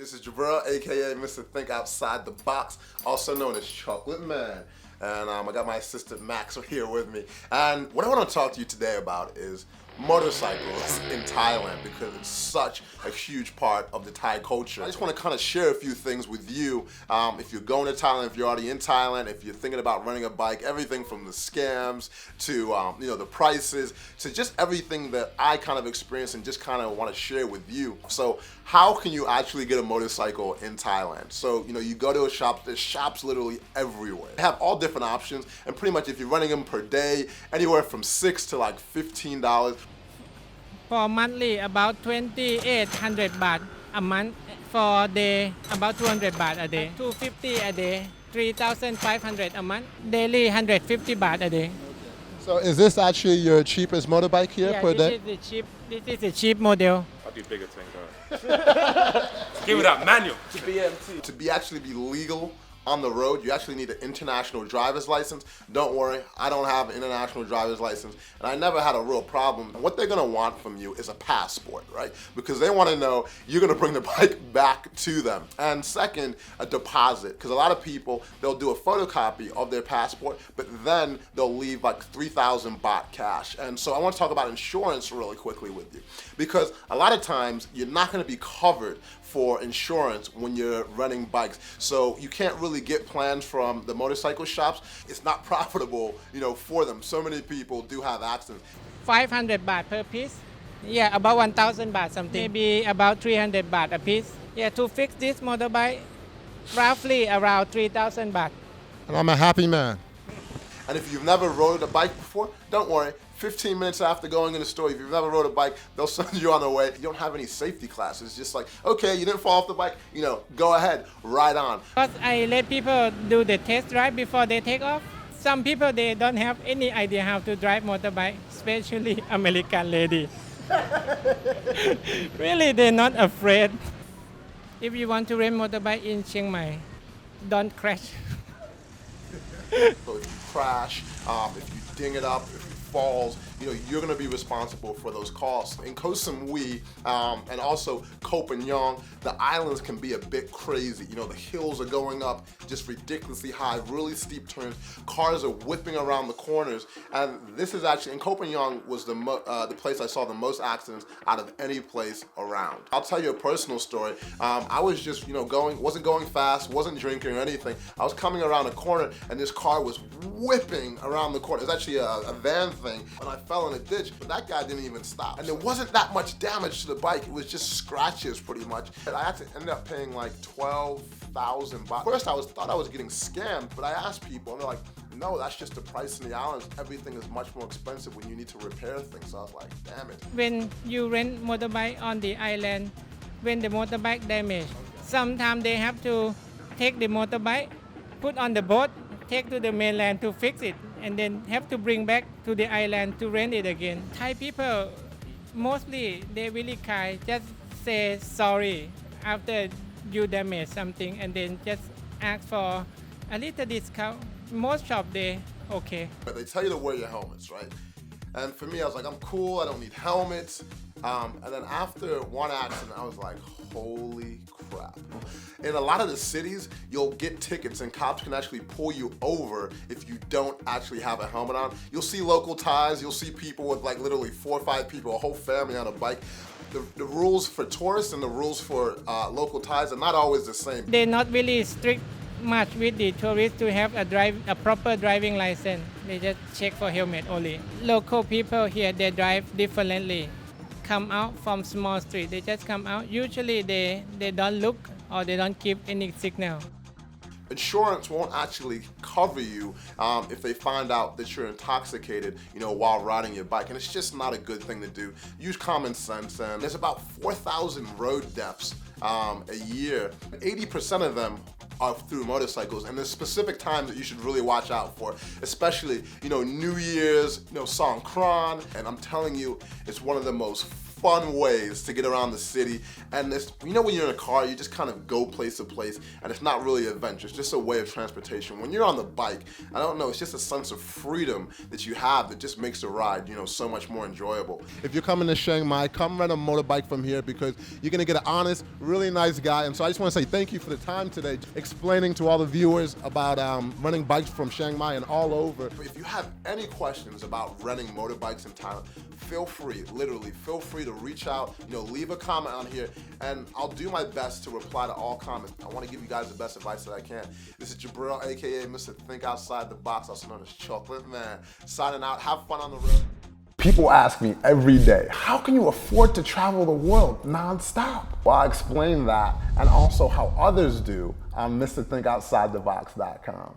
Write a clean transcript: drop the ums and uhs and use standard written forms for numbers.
This is Jabril, aka Mr. Think Outside the Box, also known as Chocolate Man. And I got my assistant Max here with me. And what I want to talk to you today about is motorcycles in Thailand, because it's such a huge part of the Thai culture. I just want to kind of share a few things with you. If you're going to Thailand, if you're already in Thailand, if you're thinking about renting a bike, everything from the scams to the prices to just everything that I kind of experienced and just kind of want to share with you. So how can you actually get a motorcycle in Thailand? So you go to a shop, there's shops literally everywhere. They have all different options, and pretty much if you're running them per day, anywhere from $6 to like $15. For monthly, about 2,800 baht a month. For day, about 200 baht a day. 250 a day, 3,500 a month. Daily, 150 baht a day. So is this actually your cheapest motorbike here per day? This is the cheap model. I'll do bigger thing, give it up, manual. To actually be legal on the road, you actually need an international driver's license. Don't worry, I don't have an international driver's license, and I never had a real problem. What they're gonna want from you is a passport, right? Because they wanna know you're gonna bring the bike back to them. And second, a deposit, because a lot of people, they'll do a photocopy of their passport, but then they'll leave like 3,000 baht cash. And so I wanna talk about insurance really quickly with you, because a lot of times you're not gonna be covered for insurance when you're renting bikes. So you can't really get plans from the motorcycle shops. It's not profitable, for them. So many people do have accidents. 500 baht per piece. Yeah, about 1,000 baht something. Maybe about 300 baht a piece. Yeah, to fix this motorbike, roughly around 3,000 baht. And I'm a happy man. And if you've never rode a bike before, don't worry. 15 minutes after going in the store, if you've never rode a bike, they'll send you on the way. You don't have any safety classes. It's just like, okay, you didn't fall off the bike, go ahead, ride on. Because I let people do the test drive before they take off. Some people, they don't have any idea how to drive motorbike, especially American lady. Really, they're not afraid. If you want to rent motorbike in Chiang Mai, don't crash. So if you crash, if you ding it up, if it falls, you're going to be responsible for those costs. In Koh Samui and also Koh Phangan, the islands can be a bit crazy. The hills are going up just ridiculously high, really steep turns. Cars are whipping around the corners, and this is actually, in Koh Phangan was the place I saw the most accidents out of any place around. I'll tell you a personal story. I was just, wasn't going fast, wasn't drinking or anything. I was coming around a corner, and this car was whipping around the corner. It was actually a van thing, and I fell in a ditch, but that guy didn't even stop. And there wasn't that much damage to the bike. It was just scratches pretty much. And I had to end up paying like 12,000 baht. First, I thought I was getting scammed, but I asked people, and they're like, no, that's just the price in the islands. Everything is much more expensive when you need to repair things. So I was like, damn it. When you rent motorbike on the island, when the motorbike damaged, sometimes they have to take the motorbike, put on the boat, take to the mainland to fix it, and then have to bring back to the island to rent it again. Thai people, mostly, they really kind, just say sorry after you damage something, and then just ask for a little discount. Most shop, they okay. They tell you to wear your helmets, right? And for me, I was like, I'm cool, I don't need helmets. And then after one accident, I was like, holy crap. In a lot of the cities, you'll get tickets and cops can actually pull you over if you don't actually have a helmet on. You'll see local Thais, you'll see people with like literally 4 or 5 people, a whole family on a bike. The rules for tourists and the rules for local Thais are not always the same. They're not really strict much with the tourists to have a proper driving license. They just check for helmet only. Local people here, they drive differently. Come out from small street, they just come out. Usually they don't look or they don't give any signal. Insurance won't actually cover you if they find out that you're intoxicated, while riding your bike, and it's just not a good thing to do. Use common sense, and there's about 4,000 road deaths a year. 80% of them are through motorcycles, and there's specific times that you should really watch out for, especially, New Year's, Songkran, and I'm telling you, it's one of the most fun ways to get around the city. And it's, you know, when you're in a car, you just kind of go place to place, and it's not really an adventure. It's just a way of transportation. When you're on the bike, I don't know, it's just a sense of freedom that you have that just makes the ride, you know, so much more enjoyable. If you're coming to Chiang Mai, come rent a motorbike from here because you're gonna get an honest, really nice guy. And so I just wanna say thank you for the time today, explaining to all the viewers about renting bikes from Chiang Mai and all over. If you have any questions about renting motorbikes in Thailand, feel free, literally, feel free to reach out, you know, leave a comment on here, and I'll do my best to reply to all comments. I want to give you guys the best advice that I can. This is Jabril, aka Mr. Think Outside the Box, also known as Chocolate Man, signing out. Have fun on the road. People ask me every day, how can you afford to travel the world non-stop? Well, I explain that, and also how others do on MrThinkOutsideTheBox.com.